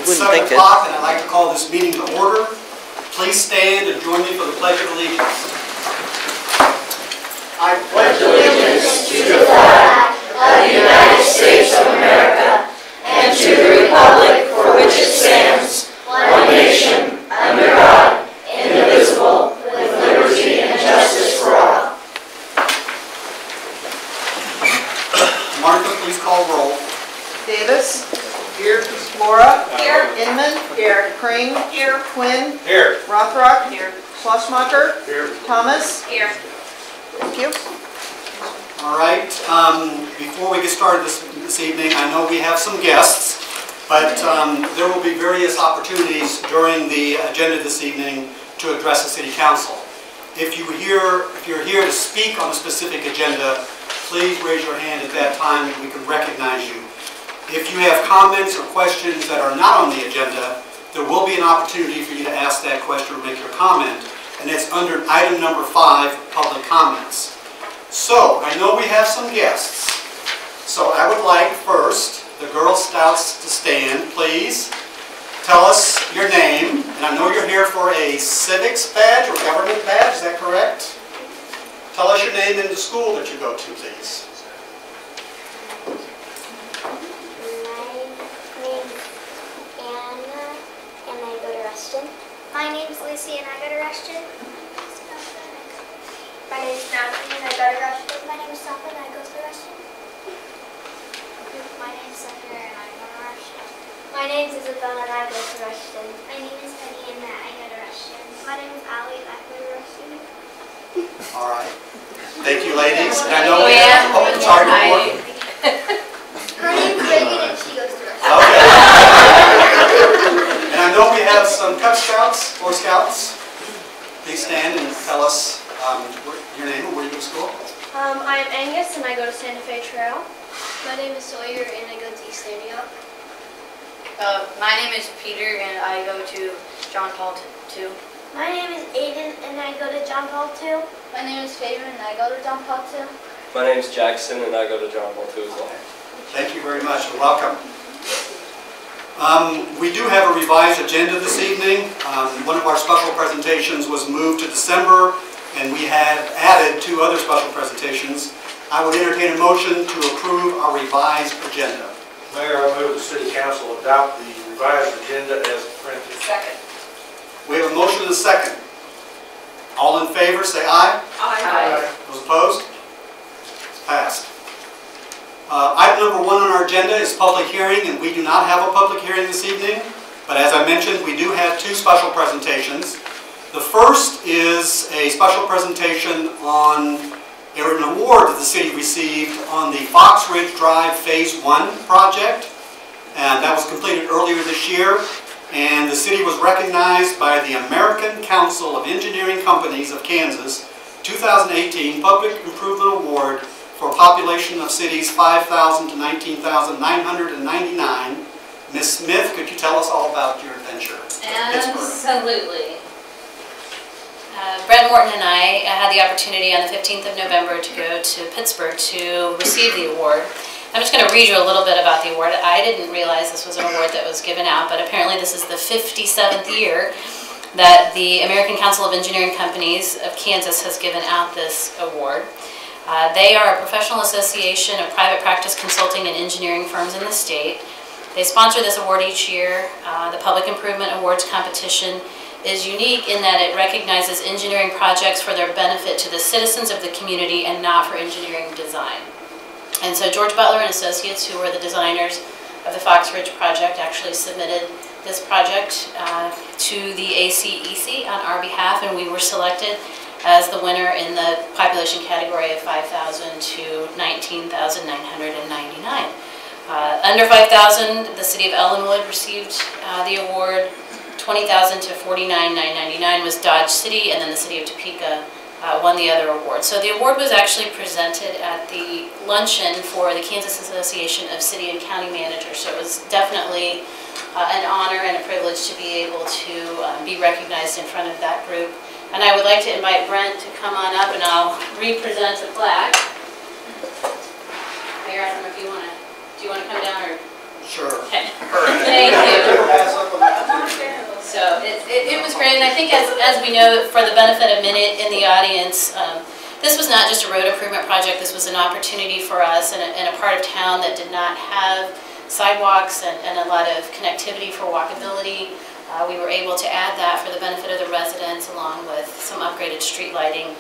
It's 7 o'clock, and I'd like to call this meeting to order. Please stand and join me for the Pledge of Allegiance. I pledge allegiance to the flag of the United States of America and to the republic for which it stands, one nation, under God, indivisible, with liberty and justice for all. Martha, please call roll. Davis. Here. Laura. Here. Inman. Here. Crane. Here. Quinn. Here. Rothrock. Here. Schlossmacher. Here. Thomas. Here. Thank you. All right. Before we get started this evening, I know we have some guests, but there will be various opportunities during the agenda this evening to address the City Council. If you're here to speak on a specific agenda, please raise your hand at that time and we can recognize you. If you have comments or questions that are not on the agenda, there will be an opportunity for you to ask that question or make your comment, and it's under item number 5, public comments. So, I know we have some guests, so I would like first the Girl Scouts to stand, please. Tell us your name, and I know you're here for a civics badge or government badge, is that correct? Tell us your name and the school that you go to, please. My name's Lucy and I go to Rushton. My name's Natalie and I go to Rushton. My name's Sapa and I go to Rushton. My name's Sandra and I go to Rushton. My name's Isabel and I go to Rushton. My name is Penny and I go to Rushton. My name is Allie and I go to Rushton. All right. Thank you, ladies. And I know we have... Oh, I'm sorry. Her name's Reagan and she goes to Rushton. Okay. And I know we have some Cub Scouts or Scouts. Please stand and tell us your name and where you go to school. I'm Angus and I go to Santa Fe Trail. My name is Sawyer and I go to East Antioch. My name is Peter and I go to John Paul II. My name is Aiden and I go to John Paul II. My name is Fabian and I go to John Paul II. My name is Jackson and I go to John Paul II as well. Thank you very much and welcome. We do have a revised agenda this evening. One of our special presentations was moved to December, and we have added 2 other special presentations. I would entertain a motion to approve our revised agenda. Mayor, I move the City Council adopt the revised agenda as printed. Second. We have a motion and a second. All in favor, say aye. Aye. Those opposed? It's passed. Item number 1 on our agenda is public hearing, and we do not have a public hearing this evening, but as I mentioned, we do have 2 special presentations. The first is a special presentation on an award that the city received on the Foxridge Drive Phase 1 project, and that was completed earlier this year, and the city was recognized by the American Council of Engineering Companies of Kansas 2018 Public Improvement Award for a population of cities 5,000 to 19,999. Ms. Smith, could you tell us all about your adventure? Absolutely. Brett Morton and I had the opportunity on the 15th of November to go to Pittsburgh to receive the award. I'm just going to read you a little bit about the award. I didn't realize this was an award that was given out, but apparently this is the 57th year that the American Council of Engineering Companies of Kansas has given out this award. They are a professional association of private practice consulting and engineering firms in the state. They sponsor this award each year. The Public Improvement Awards competition is unique in that it recognizes engineering projects for their benefit to the citizens of the community and not for engineering design. And so George Butler and Associates, who were the designers of the Foxridge project, actually submitted this project to the ACEC on our behalf, and we were selected as the winner in the population category of 5,000 to 19,999. Under 5,000, the city of Ellenwood received the award. 20,000 to 49,999 was Dodge City, and then the city of Topeka won the other award. So the award was actually presented at the luncheon for the Kansas Association of City and County Managers. So it was definitely an honor and a privilege to be able to be recognized in front of that group. And I would like to invite Brent to come on up, and I'll represent the plaque. Mayor, I don't know if you want to, do you want to come down or? Sure. Okay. Thank you. So it was great, and I think as we know, for the benefit of many in the audience, this was not just a road improvement project. This was an opportunity for us in a part of town that did not have sidewalks and a lot of connectivity for walkability. We were able to add that for the benefit of the residents, along with some upgraded street lighting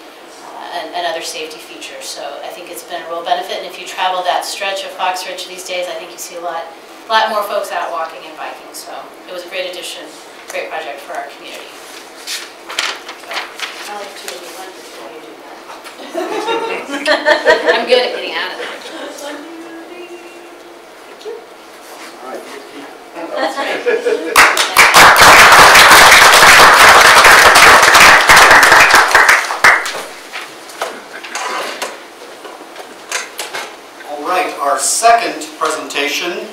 and other safety features. So I think it's been a real benefit, and if you travel that stretch of Foxridge these days, I think you see a lot more folks out walking and biking. So it was a great addition, great project for our community. So, I'll let you run before you do that. I'm good at getting out of there. That's right. All right, our second presentation,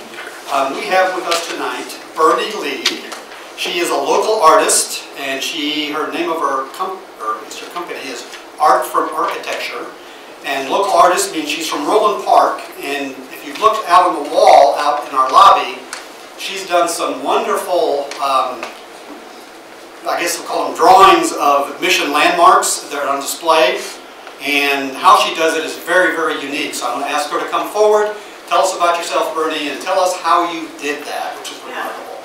we have with us tonight Bernie Lee. She is a local artist, and her name of her company is Art from Architecture. And local artist means she's from Roland Park, and if you've looked out on the wall out in our lobby, she's done some wonderful, I guess we'll call them drawings of mission landmarks that are on display. And how she does it is very, very unique. So I'm going to ask her to come forward, tell us about yourself, Bernie, and tell us how you did that, which is remarkable.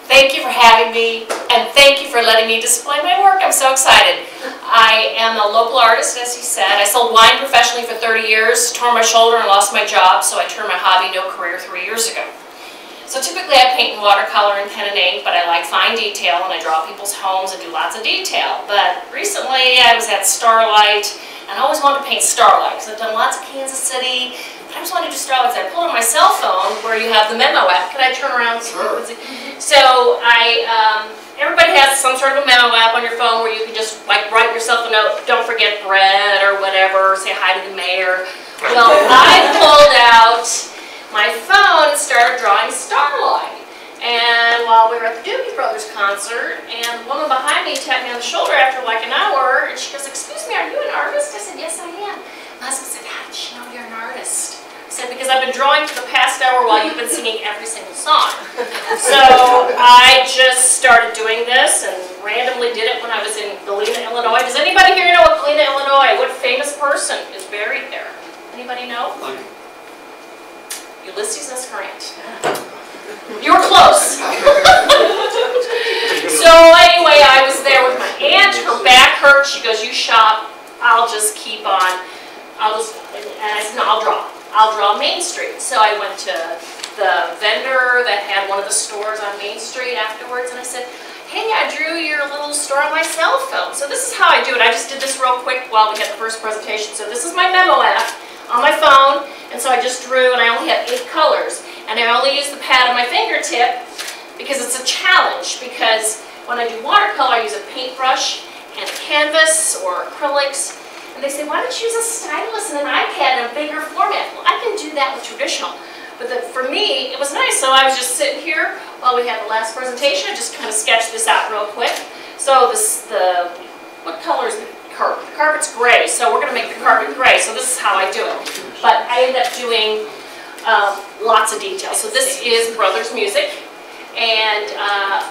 Thank you for having me, and thank you for letting me display my work. I'm so excited. I am a local artist, as you said. I sold wine professionally for 30 years, tore my shoulder and lost my job, so I turned my hobby into a career 3 years ago. So typically I paint in watercolor and pen and ink, but I like fine detail, and I draw people's homes and do lots of detail. But recently I was at Starlight, and I always wanted to paint Starlight, because I've done lots of Kansas City, but I just wanted to do Starlight. I pulled on my cell phone where you have the memo app. Can I turn around? Sure. So everybody has some sort of a memo app on your phone where you can just like write yourself a note, don't forget bread or whatever, say hi to the mayor. Well, I pulled out my phone and started drawing Starlight. And while we were at the Doobie Brothers concert, and the woman behind me tapped me on the shoulder after like an hour, and she goes, "Excuse me, are you an artist?" I said, "Yes, I am." My husband said, "How did she know you're an artist?" I said, "Because I've been drawing for the past hour while you've been singing every single song." So I just started doing this and randomly did it when I was in Galena, Illinois. Does anybody here know what Galena, Illinois, what famous person is buried there? Anybody know? Ulysses S. Grant. You were close. So anyway, I was there with my aunt. Her back hurt. She goes, "You shop. I'll just keep on. And I said, "No, I'll draw. I'll draw Main Street." So I went to the vendor that had one of the stores on Main Street afterwards, and I said, "Hey, I drew your little store on my cell phone." So this is how I do it. I just did this real quick while we had the first presentation. So this is my memo app on my phone, and so I just drew, and I only have 8 colors. And I only use the pad on my fingertip because it's a challenge, because when I do watercolor, I use a paintbrush and a canvas or acrylics. And they say, "Why don't you use a stylus and an iPad in a bigger format?" Well, I can do that with traditional. But for me, it was nice. So I was just sitting here while we had the last presentation. I just kind of sketched this out real quick. So what color is the carpet? The carpet's gray, so we're going to make the carpet gray. So this is how I do it. But I end up doing lots of detail. So this is Brothers Music. And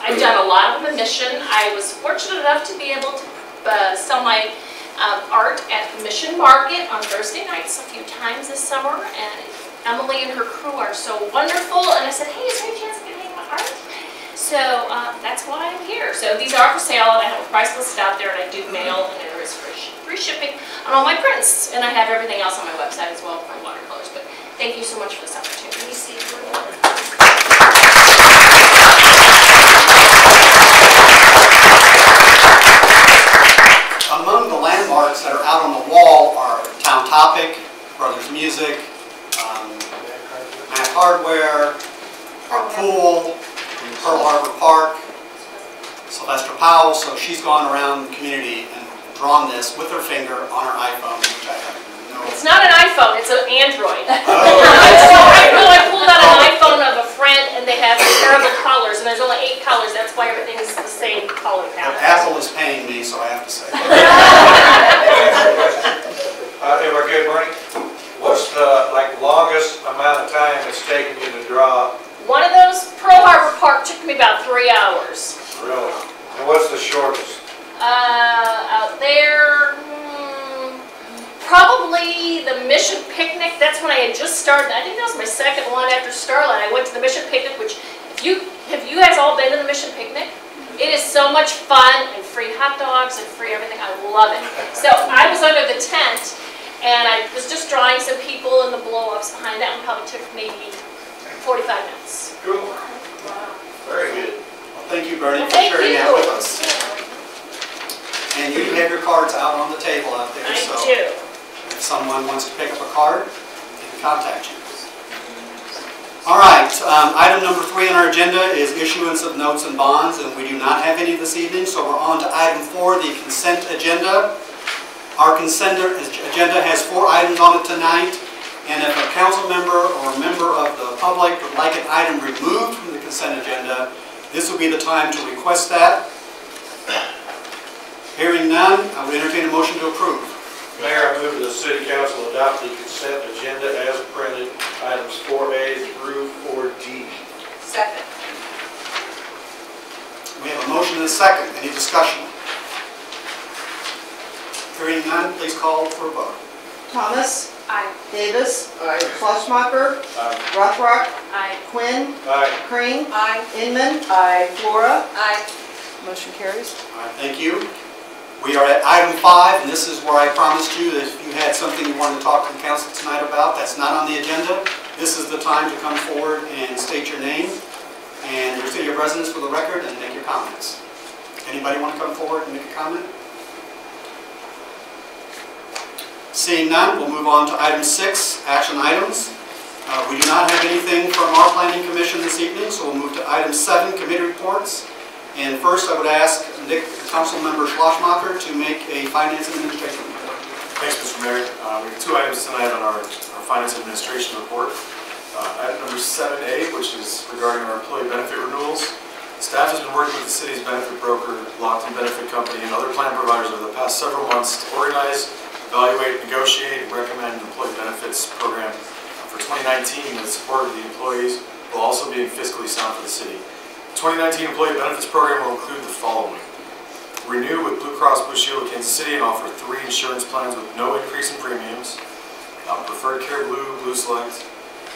I've done a lot of them in Mission. I was fortunate enough to be able to sell my art at the Mission Market on Thursday nights a few times this summer, and Emily and her crew are so wonderful, and I said, "Hey, is there any chance I can make my art?" So that's why I'm here. So these are for sale, and I have a price list out there, and I do mail, and there is free shipping on all my prints, and I have everything else on my website as well, my watercolors. But thank you so much for this opportunity. Let me see. Among the landmarks that are out on the wall are Town Topic, Brothers Music, Mac Hardware, our pool, Pearl Harbor Park, Sylvester Powell. So she's gone around the community and drawn this with her finger on her iPhone, which I have no... It's not an iPhone, it's an Android. Oh. I pulled out an iPhone of a friend, and they have terrible colors, and there's only 8 colors. That's why everything's the same color palette. Apple is paying me, so I have to say. If I could, Bernie, what's the longest amount of time it's I had just started, I think that was my second one after Starlight. I went to the Mission Picnic, which, have you guys all been to the Mission Picnic? It is so much fun, and free hot dogs and free everything. I love it. So I was under the tent, and I was just drawing some people in the blow-ups behind. That one probably took maybe 45 minutes. Cool. Very good. Well, thank you, Bernie, for Thank sharing you. that with us. And you have your cards out on the table out there, I so do. if someone wants to pick up a card, they can contact you. All right, item number 3 on our agenda is issuance of notes and bonds, and we do not have any this evening, so we're on to item 4, the consent agenda. Our consent agenda has 4 items on it tonight, and if a council member or a member of the public would like an item removed from the consent agenda, this would be the time to request that. Hearing none, I would entertain a motion to approve. Mayor, I move the city council adopt the consent agenda as printed, items 4A through 4D. Second. We have a motion and a second. Any discussion? Hearing none, please call for a vote. Thomas. Aye. Davis. Aye. Schlossmacher. Aye. Rothrock. Aye. Quinn. Aye. Crane. Aye. Inman. Aye. Flora. Aye. Motion carries. All right, thank you. We are at item 5, and this is where I promised you that if you had something you wanted to talk to the council tonight about that's not on the agenda, this is the time to come forward and state your name and your city of residence for the record and make your comments. Anybody want to come forward and make a comment? Seeing none, we'll move on to item 6, action items. We do not have anything from our planning commission this evening, so we'll move to item 7, committee reports. And first, I would ask Council Member Schlossmacher to make a finance and administration report. Thanks, Mr. Mayor. We have 2 items tonight on our finance and administration report. Item number 7A, which is regarding our employee benefit renewals. Staff has been working with the city's benefit broker, Lockton Benefit Company, and other plan providers over the past several months to organize, evaluate, negotiate, and recommend an employee benefits program for 2019 that supported the employees while also being fiscally sound for the city. The 2019 employee benefits program will include the following. Renew with Blue Cross Blue Shield of Kansas City and offer 3 insurance plans with no increase in premiums. Preferred Care Blue, Blue Select,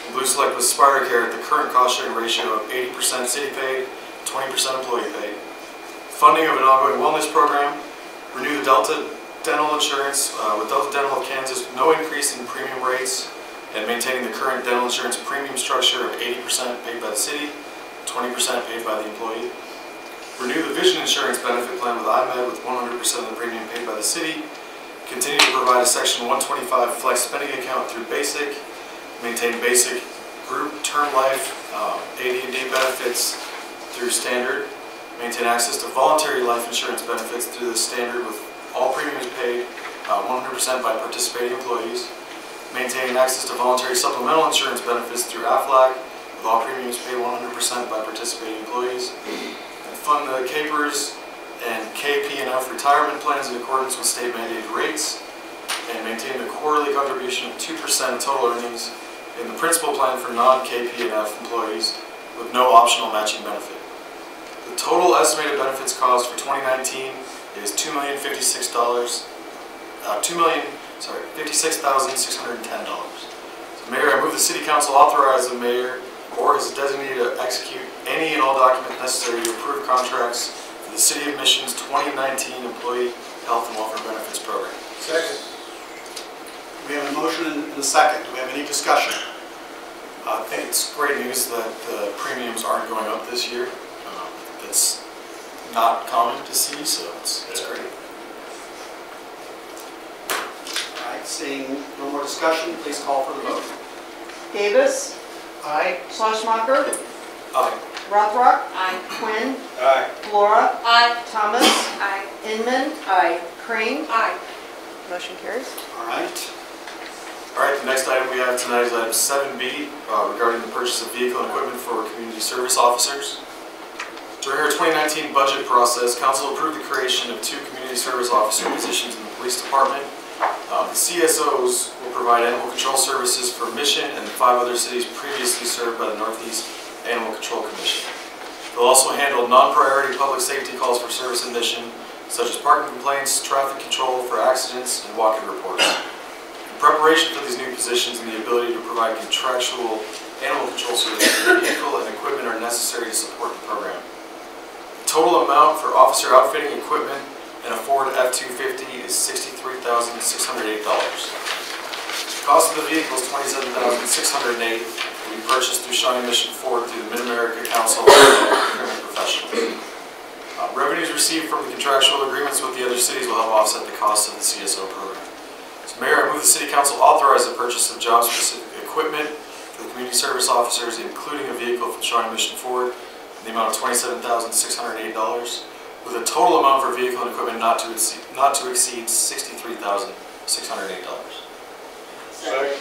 and Blue Select with Spire Care at the current cost sharing ratio of 80% city paid, 20% employee paid. Funding of an ongoing wellness program. Renew the Delta Dental Insurance with Delta Dental of Kansas with no increase in premium rates and maintaining the current dental insurance premium structure of 80% paid by the city, 20% paid by the employee. Renew the vision insurance benefit plan with IMED with 100% of the premium paid by the city. Continue to provide a Section 125 flex spending account through basic. Maintain basic group term life, AD&D benefits through standard. Maintain access to voluntary life insurance benefits through the standard with all premiums paid 100% by participating employees. Maintain access to voluntary supplemental insurance benefits through AFLAC with all premiums paid 100% by participating employees. And fund the CAPERS and KP&F retirement plans in accordance with state mandated rates. And maintain the quarterly contribution of 2% of total earnings in the principal plan for non-KP&F employees with no optional matching benefit. The total estimated benefits cost for 2019 is $56,610. So Mayor, I move the City Council authorize the Mayor or his designee to execute any and all documents necessary to approve contracts for the City of Mission's 2019 Employee Health and Welfare Benefits Program. Second. We have a motion and a second. Do we have any discussion? I think it's great news that the premiums aren't going up this year. That's not common to see, so it's great. All right, seeing no more discussion, please call for the vote. Davis. Aye. Schlossmacher. Aye. Rothrock. Aye. Quinn. Aye. Flora. Aye. Thomas. Aye. Inman. Aye. Crane. Aye. Motion carries. All right. All right, the next item we have tonight is item 7B regarding the purchase of vehicle and equipment for community service officers. During our 2019 budget process, Council approved the creation of 2 community service officer positions in the police department. The CSOs will provide animal control services for Mission and 5 other cities previously served by the Northeast Animal Control Commission. They'll also handle non-priority public safety calls for service and mission, such as parking complaints, traffic control for accidents, and walk-in reports. In preparation for these new positions and the ability to provide contractual animal control services, the vehicle and equipment are necessary to support the program. The total amount for officer outfitting equipment and a Ford F-250 is $63,608. The cost of the vehicle is $27,608 and will be purchased through Shawnee Mission Ford through the Mid-America Council of Procurement Professionals. Revenues received from the contractual agreements with the other cities will help offset the cost of the CSO program. So Mayor, I move the City Council authorize the purchase of job-specific equipment for the community service officers, including a vehicle from Shawnee Mission Ford, in the amount of $27,608, with a total amount for vehicle and equipment not to exceed $63,608. Second.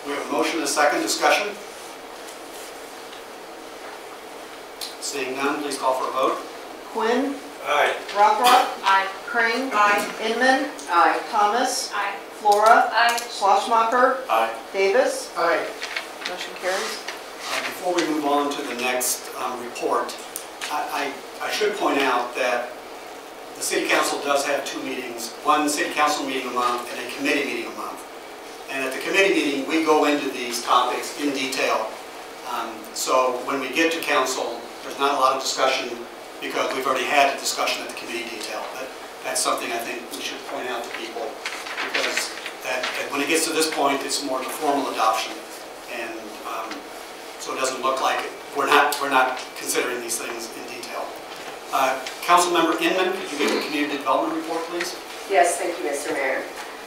We have a motion and a second. Discussion? Seeing none, please call for a vote. Quinn. Aye. Rothrock. Aye. Crane. Inman. Aye. Thomas. Aye. Flora. Aye. Schlossmacher. Aye. Davis. Aye. Motion carries. Before we move on to the next report, I should point out that the City Council does have two meetings, one City Council meeting a month and a committee meeting a month. And at the committee meeting, we go into these topics in detail. So when we get to council, there's not a lot of discussion because we've already had a discussion at the committee detail. But that's something I think we should point out to people because when it gets to this point, it's more of a formal adoption. And so it doesn't look like we're not considering these things in detail. Councilmember Inman, could you give the community development report, please? Yes, thank you, Mr. Mayor.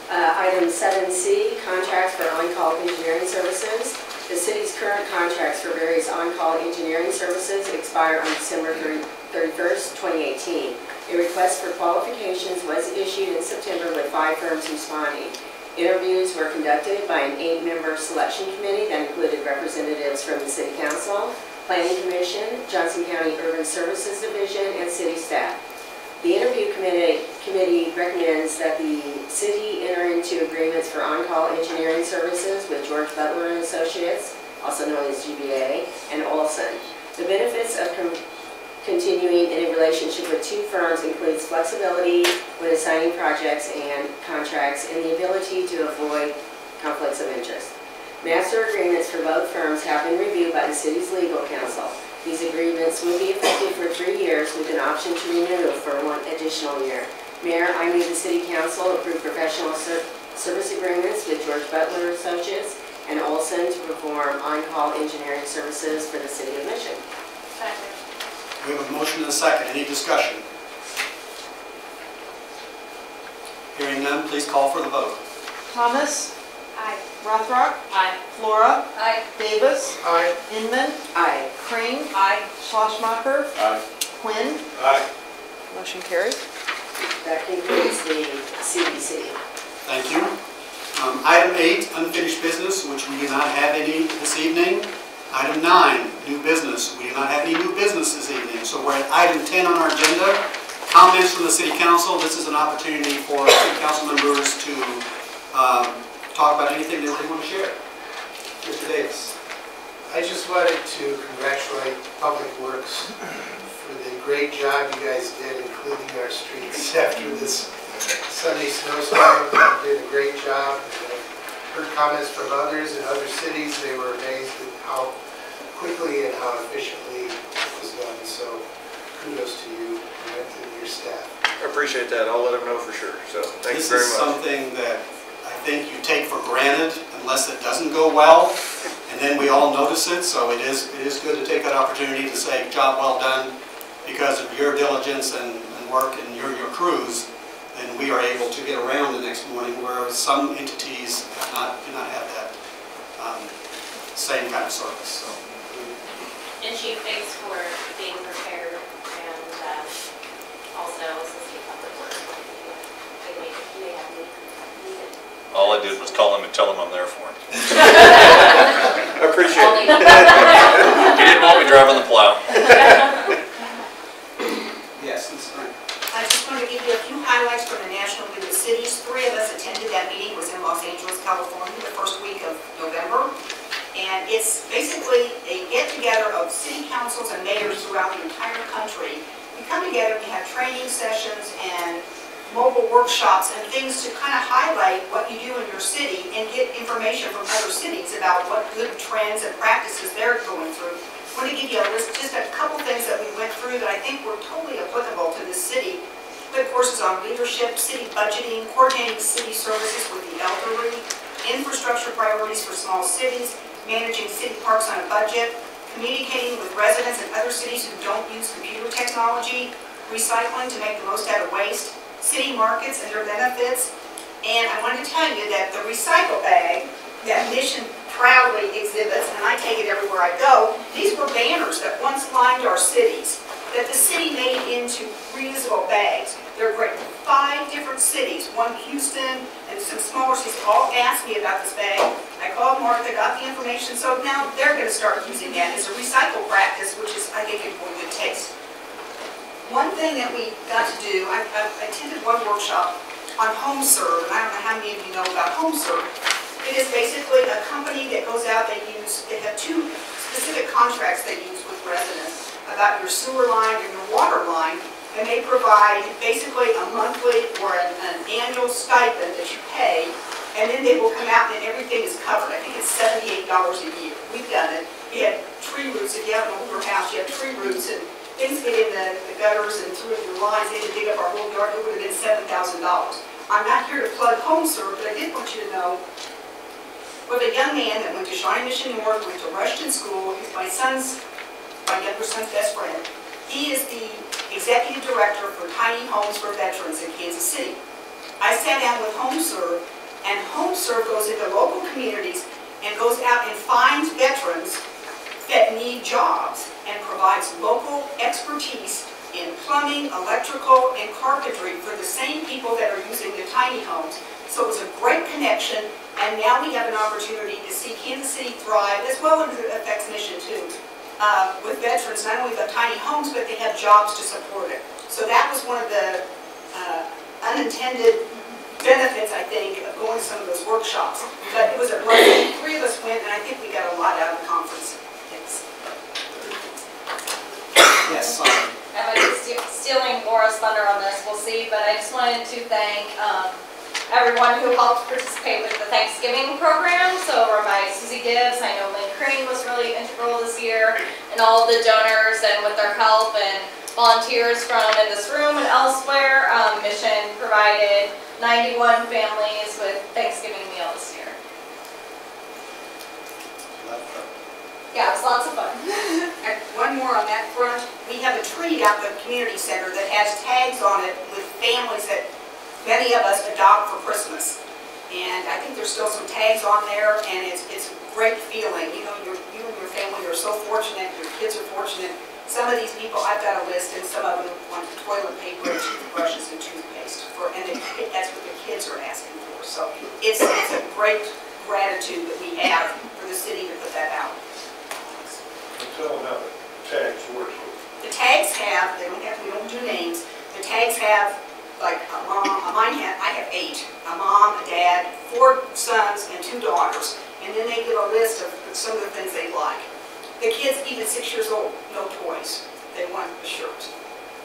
Item 7C, contracts for on-call engineering services. The city's current contracts for various on-call engineering services expire on December 31st, 2018. A request for qualifications was issued in September with 5 firms responding. Interviews were conducted by an 8-member selection committee that included representatives from the City Council, Planning Commission, Johnson County Urban Services Division, and city staff. The interview committee recommends that the city enter into agreements for on-call engineering services with George Butler and Associates, also known as GBA, and Olson. The benefits of continuing in a relationship with 2 firms includes flexibility when assigning projects and contracts and the ability to avoid conflicts of interest. Master agreements for both firms have been reviewed by the city's legal counsel. These agreements will be effective for 3 years with an option to renew for 1 additional year. Mayor, I move the City Council approve professional service agreements with George Butler Associates and Olson to perform on-call engineering services for the City of Mission. Second. We have a motion and a second. Any discussion? Hearing none, please call for the vote. Thomas. Aye. Rothrock. Aye. Flora. Aye. Davis. Aye. Inman. Aye. Crane. Aye. Schlossmacher. Aye. Quinn. Aye. Motion carries. That concludes the CBC. Thank you. Item 8, unfinished business, which we do not have any this evening. Item 9, new business. We do not have any new business this evening. So we're at item 10 on our agenda. Comments from the City Council. This is an opportunity for City Council members to talk about anything they really want to share. Mr. Davis. I just wanted to congratulate Public Works for the great job you guys did, including our streets after this Sunday snowstorm. You did a great job. Heard comments from others in other cities. They were amazed at how quickly and how efficiently it was done. So kudos to you and to your staff. I appreciate that. I'll let them know for sure. So thank you very much. This is something that I think you take for granted unless it doesn't go well, and then we all notice it. So it is good to take that opportunity to say, job well done, because of your diligence and work and your crews, then we are able to get around the next morning, whereas some entities do not have that same kind of service. So. And Chief, thanks for being prepared and also assisting Public Works. They may have needed. All I did was call him and tell him I'm there for him. I appreciate it. He didn't want me driving the plow. Yes, that's right. I just wanted to give you a few highlights from the National League of Cities. 3 of us attended that meeting. It was in Los Angeles, California, the first week of November. And it's basically a get-together of city councils and mayors throughout the entire country. We come together, we have training sessions, and mobile workshops and things to kind of highlight what you do in your city and get information from other cities about what good trends and practices they're going through. I want to give you a list, just a couple things that we went through that I think were totally applicable to this city. We had courses on leadership, city budgeting, coordinating city services with the elderly, infrastructure priorities for small cities, managing city parks on a budget, communicating with residents in other cities who don't use computer technology, recycling to make the most out of waste, city markets and their benefits. And I wanted to tell you that the recycle bag that Mission proudly exhibits, and I take it everywhere I go, these were banners that once lined our cities that the city made into reusable bags. They're great. 5 different cities, one Houston and some smaller cities, all asked me about this bag. I called Martha, got the information, so now they're going to start using that as a recycle practice, which is, I think, in good taste. One thing that we got to do, I attended one workshop on HomeServe, and I don't know how many of you know about HomeServe. It is basically a company that goes out, they have 2 specific contracts they use with residents about your sewer line and your water line, and they provide basically a monthly or an annual stipend that you pay, and then they will come out and everything is covered. I think it's $78 a year. We've done it. We had tree roots. If you have an older house, you have tree roots, and things get in the gutters and through your lines. They didn't dig up our whole yard. It would have been $7,000. I'm not here to plug HomeServe, but I did want you to know with a young man that went to Shawnee Mission North, went to Rushton School. He's my younger son's best friend. He is the executive director for tiny homes for veterans in Kansas City. I sat down with HomeServe, and HomeServe goes into local communities and goes out and finds veterans that need jobs and provides local expertise in plumbing, electrical, and carpentry for the same people that are using the tiny homes. So it was a great connection, and now we have an opportunity to see Kansas City thrive, as well as it affects Mission too. With veterans, not only the tiny homes, but they have jobs to support it. So that was one of the unintended benefits, I think, of going to some of those workshops. But it was a blessing. 3 of us went, and I think we got a lot out of the conference. Thanks. Yes. I might be stealing Laura's thunder on this, we'll see, but I just wanted to thank everyone who helped participate with the Thanksgiving program. So my Susie Gibbs, I know Lynn Crane was really integral this year, and all of the donors and with their help and volunteers from in this room and elsewhere. Mission provided 91 families with Thanksgiving meal this year. Yeah, it was lots of fun. And one more on that front. We have a tree out at the community center that has tags on it with families that many of us adopt for Christmas. And I think there's still some tags on there, and it's a great feeling. You know, you and your family are so fortunate, your kids are fortunate. Some of these people, I've got a list, and some of them want toilet paper, and toothbrushes, and toothpaste, and that's what the kids are asking for. So it's a great gratitude that we have for the city to put that out. Tell them how the tags work. The tags have, we don't do names, the tags have, like a mom, I have 8, a mom, a dad, 4 sons, and 2 daughters. And then they give a list of some of the things they like. The kids, even 6 years old, no toys. They want a shirt,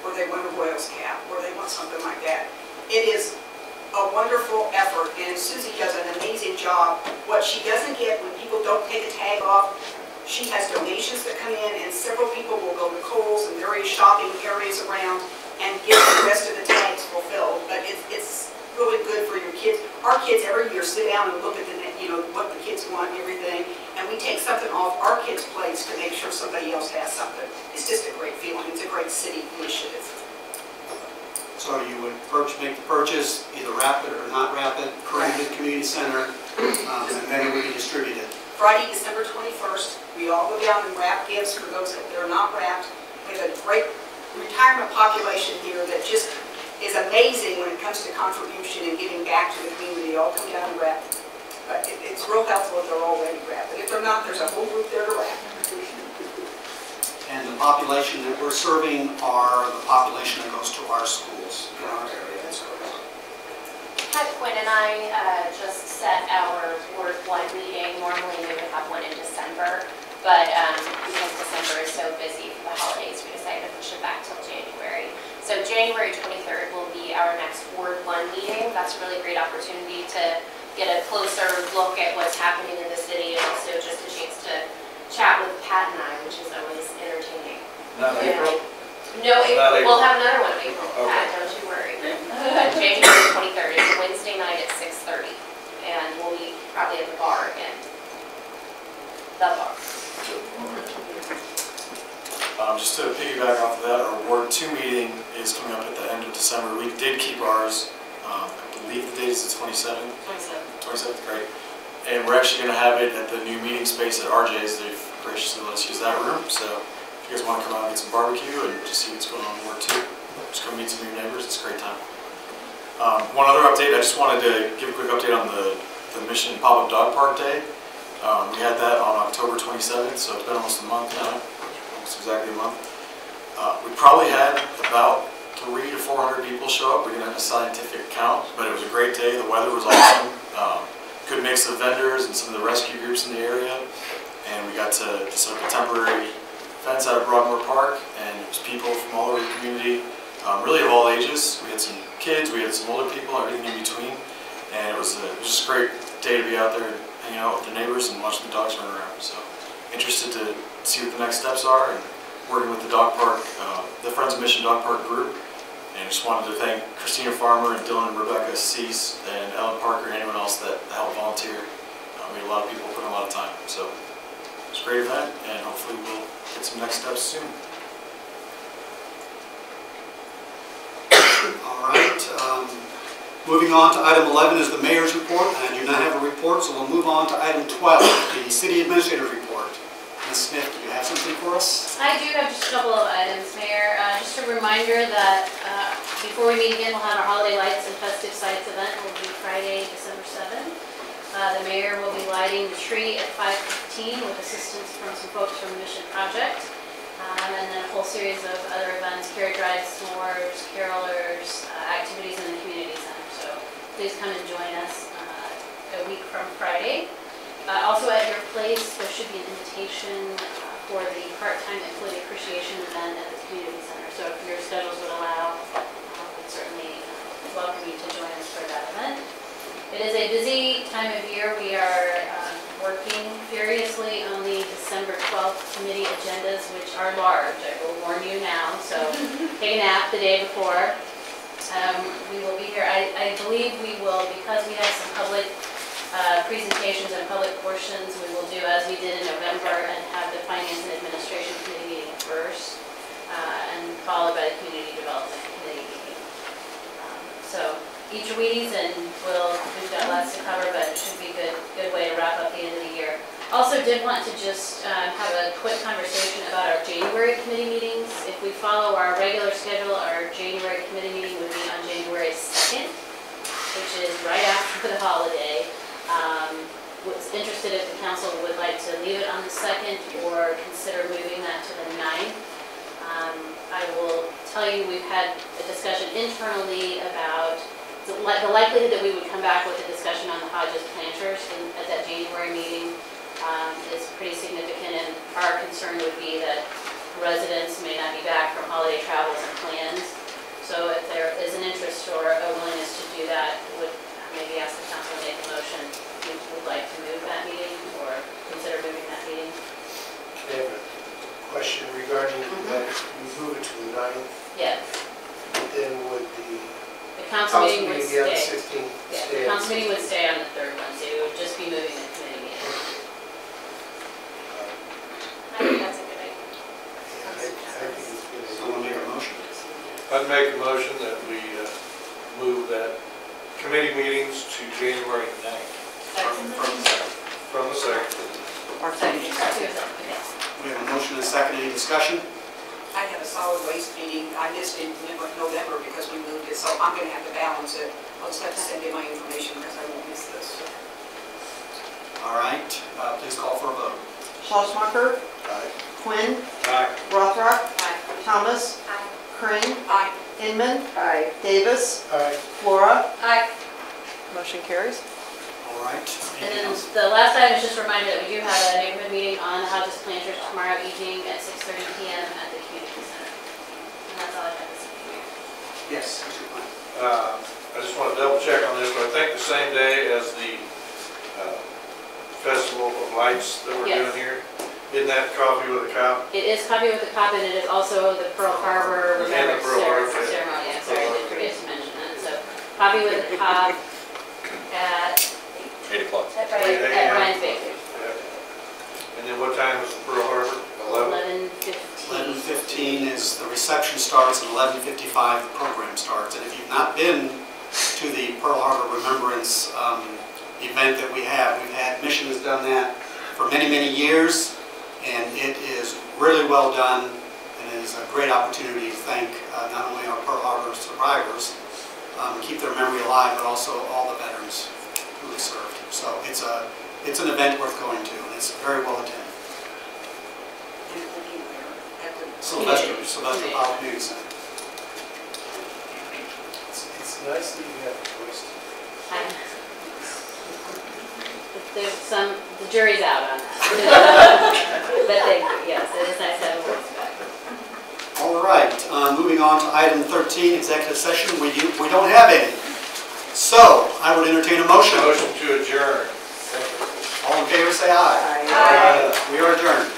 or they want a Royals cap, or they want something like that. It is a wonderful effort, and Susie does an amazing job. What she doesn't get when people don't take a tag off, she has donations that come in, and several people will go to Kohl's and various shopping areas around and get the rest of the tags fulfilled. But it's really good for your kids. Our kids every year sit down and look at what the kids want and everything, and we take something off our kids' plates to make sure somebody else has something. It's just a great feeling. It's a great city initiative. So you would make the purchase, either wrap it or not wrap it, bring it to the community center, and then it would be distributed. Friday, December 21st, we all go down and wrap gifts for those that are not wrapped. We have a great retirement population here that just is amazing when it comes to contribution and giving back to the community. They all come down and wrap. But it's real helpful if they're already wrapped. But if they're not, there's a whole group there to wrap. And the population that we're serving are the population that goes to our schools in our area. That's correct. Hi, Quinn and I just set our Board 1 meeting. Normally we would have one in December, but because December is so busy for the holidays, we decided to push it back till January. So January 23rd will be our next Ward 1 meeting. That's a really great opportunity to get a closer look at what's happening in the city, and also just a chance to chat with Pat and I, which is always entertaining. Not April? No, Not April. we'll have another one in April, Okay. Pat, don't you worry. January 23rd, it's a Wednesday night at 6:30, and we'll be probably at the bar again. The bar. Just to piggyback off of that, our Ward 2 meeting is coming up at the end of December. We did keep ours. I believe the date is the 27th. 27th, great. And we're actually going to have it at the new meeting space at RJ's. They've graciously let us use that room. So if you guys want to come out and get some barbecue and just see what's going on in Ward 2, just come meet some of your neighbors. It's a great time. One other update, I just wanted to give a quick update on the Mission Pop-Up Dog Park Day. We had that on October 27th, so it's been almost a month now. Exactly a month. We probably had about 300 to 400 people show up. We didn't have a scientific count, but it was a great day. The weather was awesome. Good mix of vendors and some of the rescue groups in the area. And we got to set up a temporary fence out of Broadmoor Park, and it was people from all over the community, really of all ages. We had some kids, we had some older people, everything in between. And it was just a great day to be out there and hang out with the neighbors and watching the dogs run around. So interested to see what the next steps are, and working with the dog park, the Friends of Mission Dog Park group. And just wanted to thank Christina Farmer and Dylan and Rebecca Cease and Ellen Parker and anyone else that helped volunteer. We had a lot of people put in a lot of time. So it's a great event, and hopefully we'll get some next steps soon. All right. Moving on to item 11 is the mayor's report. I do not have a report, so we'll move on to item 12, the city administrator's report. Ms. Smith, do you have something for us? I do have just a couple of items, Mayor. Just a reminder that before we meet again, we'll have our holiday lights and festive sights event. It will be Friday, December 7th. The mayor will be lighting the tree at 5:15 with assistance from some folks from the Mission Project. And then a whole series of other events, carrot drives, s'mores, carolers, activities in the community center. So please come and join us a week from Friday. Also at your place, there should be an invitation for the part-time employee appreciation event at the community center. So if your schedules would allow, we'd certainly welcome you to join us for that event. It is a busy time of year. We are working furiously on the December 12th committee agendas, which are large. I will warn you now, so take a nap the day before. We will be here. I believe we will, because we have some public presentations and public portions, we will do as we did in November and have the Finance and Administration Committee meeting first, and followed by the Community Development Committee meeting. So each of these, and we've got lots to cover, but it should be a good way to wrap up the end of the year. Also did want to just have a quick conversation about our January committee meetings. If we follow our regular schedule, our January committee meeting would be on January 2nd, which is right after the holiday. Was interested if the council would like to leave it on the 2nd or consider moving that to the 9th. I will tell you, we've had a discussion internally about the likelihood that we would come back with a discussion on the Hodges planters at that January meeting is pretty significant, and our concern would be that residents may not be back from holiday travels and plans. So if there is an interest or a willingness to do that, would maybe ask the council to make a motion if you would like to move that meeting or consider moving that meeting. I have a question regarding that. We move it to the 9th. Yes. Then would the council meeting would be on the stay. 16th? Yeah, the council meeting would stay on the 3rd Wednesday. It would just be moving the committee meeting. I think that's a good idea. I think it's good. Someone make a motion? I'd make a motion that we move that committee meetings to January 9th. From the 2nd. Or second. We have a motion and a second. Any discussion? I have a solid waste meeting. I missed it in November because we moved it, so I'm going to have to balance it. I'll just have to send in my information because I won't miss this. All right. Please call for a vote. Schlesmacher. Aye. Quinn. Aye. Rothrock. Aye. Thomas. Aye. Crane. Aye. Inman. Davis. Aye. Flora. Aye. Motion carries. All right. And then the last item is just a reminder that we do have a neighborhood meeting on the Hodges planters tomorrow evening at 6:30 p.m. at the community center. And that's all I have this evening. Yes, Mr. Klein. I just want to double check on this, but I think the same day as the Festival of Lights that we're Yes. doing here. Isn't that Coffee with a Cop? It is Coffee with a Cop, and it is also the Pearl Harbor And the Pearl Harbor ceremony. I'm sorry, I did forget to mention that. So Coffee with a Cop at 8 o'clock. at Ryan's Bakery. And then what time is the Pearl Harbor? 11? 11:15. 11:15 is the reception starts, and 11:55 the program starts. And if you've not been to the Pearl Harbor Remembrance event that we've had Mission has done that for many, many years, and it is really well done, and it is a great opportunity to thank not only our Pearl Harbor survivors, keep their memory alive, but also all the veterans who have served. So it's an event worth going to, and it's very well attended. Sylvester Powell Community Center. It's nice that you have a voice. The jury's out on that. But thank you, yes, it is nice to have a voice back. All right, moving on to item 13, executive session. We don't have any. So I would entertain a motion. Motion to adjourn. All in favor, say aye. Aye. We are adjourned.